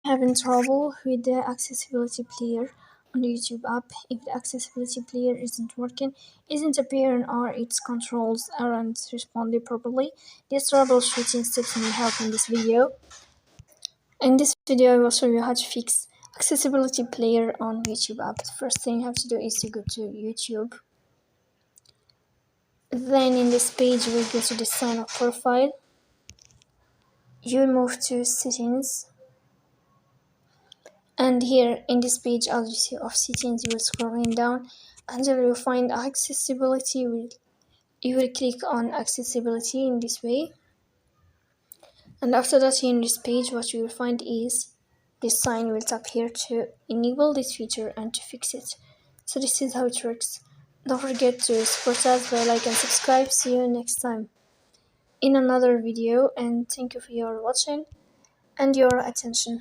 Having trouble with the accessibility player on the YouTube app. If the accessibility player isn't working, isn't appearing, or its controls aren't responding properly, this troubleshooting steps may help in this video. In this video, I will show you how to fix accessibility player on YouTube app. The first thing you have to do is to go to YouTube. Then in this page, we'll go to the sign up profile. You'll move to settings. And here in this page, as you see of settings, you will scrolling down until you find accessibility. You will click on accessibility in this way. And after that, in this page, what you will find is this sign. Will tap here to enable this feature and to fix it. So this is how it works. Don't forget to support us by like and subscribe. See you next time in another video, and thank you for your watching and your attention.